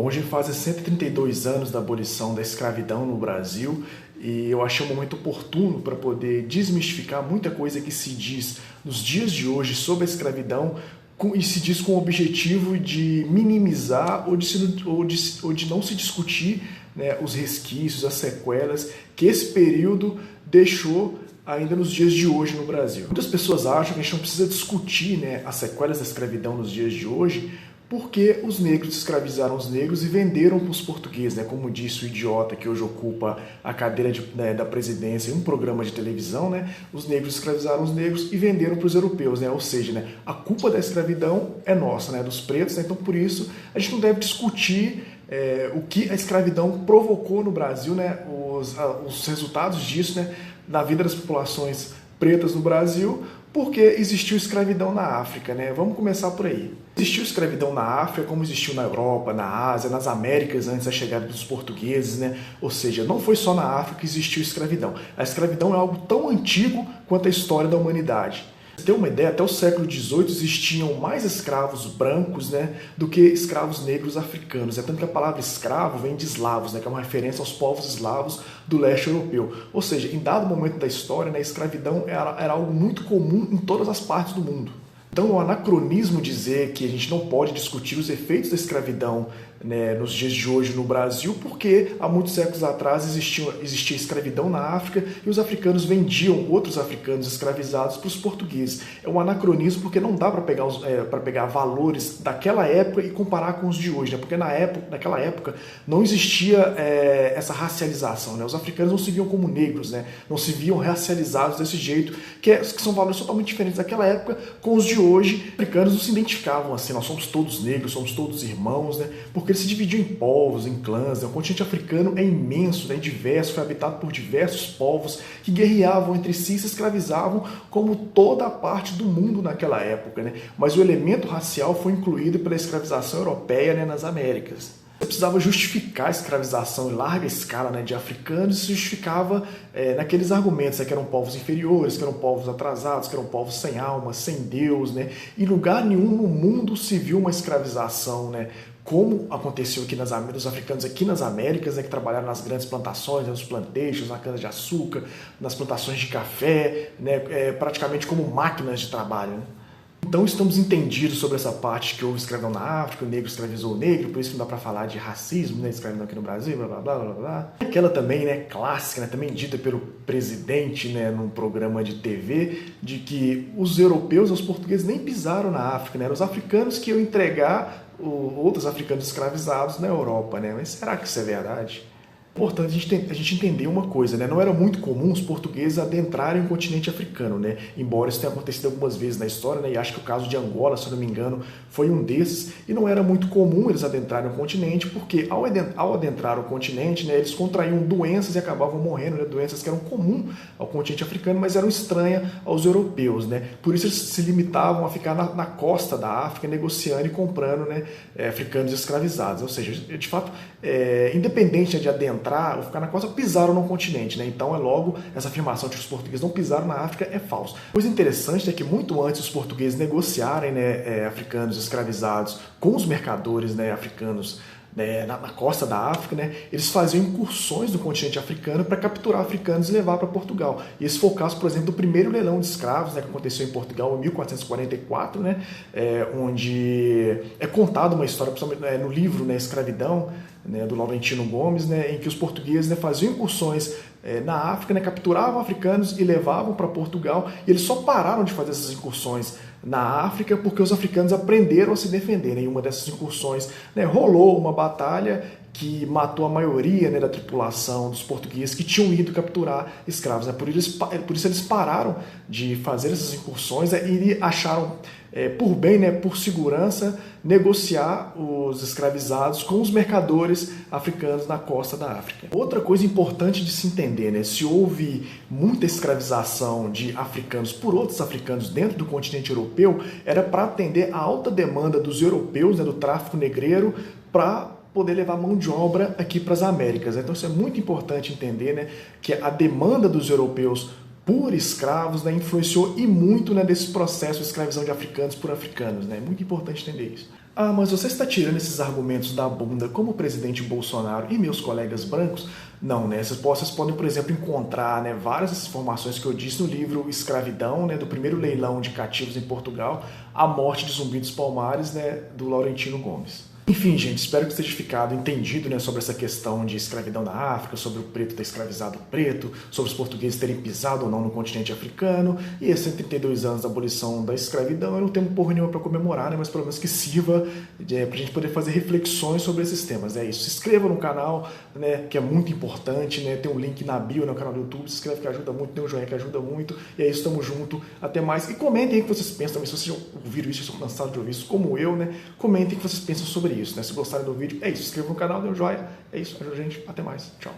Hoje fazem 132 anos da abolição da escravidão no Brasil e eu achei um momento oportuno para poder desmistificar muita coisa que se diz nos dias de hoje sobre a escravidão e se diz com o objetivo de minimizar ou de não se discutir, né, os resquícios, as sequelas que esse período deixou ainda nos dias de hoje no Brasil. Muitas pessoas acham que a gente não precisa discutir, né, as sequelas da escravidão nos dias de hoje porque os negros escravizaram os negros e venderam para os portugueses, né? Como disse o idiota que hoje ocupa a cadeira da presidência em um programa de televisão, né? Os negros escravizaram os negros e venderam para os europeus, né? Ou seja, né, a culpa da escravidão é nossa, né, dos pretos, né? Então por isso a gente não deve discutir o que a escravidão provocou no Brasil, né? Os resultados disso, né, na vida das populações pretas no Brasil, porque existiu escravidão na África, né? Vamos começar por aí. Existiu escravidão na África, como existiu na Europa, na Ásia, nas Américas antes da chegada dos portugueses, né? Ou seja, não foi só na África que existiu escravidão. A escravidão é algo tão antigo quanto a história da humanidade. Pra ter uma ideia, até o século XVIII existiam mais escravos brancos, né, do que escravos negros africanos. É tanto que a palavra escravo vem de eslavos, né, que é uma referência aos povos eslavos do leste europeu. Ou seja, em dado momento da história, né, a escravidão era algo muito comum em todas as partes do mundo. Então, é um anacronismo dizer que a gente não pode discutir os efeitos da escravidão, né, nos dias de hoje no Brasil, porque há muitos séculos atrás existia escravidão na África e os africanos vendiam outros africanos escravizados para os portugueses. É um anacronismo porque não dá para pegar valores daquela época e comparar com os de hoje, né? Porque naquela época não existia essa racialização, né? Os africanos não se viam como negros, né? Não se viam racializados desse jeito, que são valores totalmente diferentes daquela época com os de hoje. Os africanos não se identificavam assim, nós somos todos negros, somos todos irmãos, né? Porque ele se dividiu em povos, em clãs, né? O continente africano é imenso, né? Diverso, foi habitado por diversos povos que guerreavam entre si e se escravizavam como toda a parte do mundo naquela época, né? Mas o elemento racial foi incluído pela escravização europeia, né, nas Américas. Você precisava justificar a escravização em larga escala, né, de africanos, e se justificava naqueles argumentos, né, que eram povos inferiores, que eram povos atrasados, que eram povos sem alma, sem Deus, né? Em lugar nenhum no mundo se viu uma escravização, né, como aconteceu aqui dos africanos aqui nas Américas, né, que trabalharam nas grandes plantações, né, nos plantations, na cana-de-açúcar, nas plantações de café, né, praticamente como máquinas de trabalho, né? Então estamos entendidos sobre essa parte que houve escravidão na África, o negro escravizou o negro, por isso que não dá para falar de racismo, né, escravidão aqui no Brasil, blá blá blá blá blá. Aquela também, né, clássica, né, também dita pelo presidente, né, num programa de TV, de que os europeus, os portugueses nem pisaram na África, né, eram os africanos que iam entregar outros africanos escravizados na Europa, né? Mas será que isso é verdade? É importante a gente entender uma coisa, né? Não era muito comum os portugueses adentrarem o continente africano, né? Embora isso tenha acontecido algumas vezes na história, né? E acho que o caso de Angola, se eu não me engano, foi um desses. E não era muito comum eles adentrarem o continente, porque ao adentrar o continente, né, eles contraíam doenças e acabavam morrendo, né? Doenças que eram comuns ao continente africano, mas eram estranhas aos europeus, né? Por isso eles se limitavam a ficar na costa da África, negociando e comprando, né, africanos escravizados. Ou seja, de fato, independente de adentrar ou ficar na costa, pisaram no continente, né? Então logo essa afirmação de que os portugueses não pisaram na África é falsa. Coisa interessante é que muito antes os portugueses negociarem, né, africanos escravizados com os mercadores, né, africanos, né, na costa da África, né, eles faziam incursões no continente africano para capturar africanos e levar para Portugal. E esse foi o caso, por exemplo, do primeiro leilão de escravos, né, que aconteceu em Portugal em 1444, né, onde é contada uma história, principalmente no livro, né, Escravidão, né, do Laurentino Gomes, né, em que os portugueses, né, faziam incursões na África, né, capturavam africanos e levavam para Portugal, e eles só pararam de fazer essas incursões na África porque os africanos aprenderam a se defender, né? Em uma dessas incursões, né, rolou uma batalha que matou a maioria, né, da tripulação dos portugueses que tinham ido capturar escravos, né? Por isso eles pararam de fazer essas incursões, né, e acharam por bem, né, por segurança, negociar os escravizados com os mercadores africanos na costa da África. Outra coisa importante de se entender, né, se houve muita escravização de africanos por outros africanos dentro do continente europeu, era para atender a alta demanda dos europeus, né, do tráfico negreiro, para poder levar mão de obra aqui para as Américas. Então isso é muito importante entender, né, que a demanda dos europeus por escravos, né, influenciou e muito, né, desse processo de escravização de africanos por africanos, né? É muito importante entender isso. Ah, mas você está tirando esses argumentos da bunda como o presidente Bolsonaro e meus colegas brancos? Não, né? Vocês podem, por exemplo, encontrar, né, várias informações que eu disse no livro Escravidão, né, do primeiro leilão de cativos em Portugal, A Morte de Zumbi dos Palmares, né, do Laurentino Gomes. Enfim, gente, espero que tenha ficado entendido, né, sobre essa questão de escravidão na África, sobre o preto ter escravizado o preto, sobre os portugueses terem pisado ou não no continente africano, e esses 132 anos da abolição da escravidão. Eu não tenho porra nenhuma para comemorar, né, mas pelo menos que sirva para a gente poder fazer reflexões sobre esses temas. É isso. Se inscreva no canal, né, que é muito importante, né, tem um link na bio no canal do YouTube, se inscreve que ajuda muito, tem um joinha que ajuda muito, e é isso, tamo junto, até mais. E comentem aí o que vocês pensam também, se vocês já ouviram isso, se estão cansados de ouvir isso, como eu, né, comentem o que vocês pensam sobre isso, né? Se gostaram do vídeo, é isso. Se inscreva no canal, dê um joinha. É isso. Ajuda a gente. Até mais. Tchau.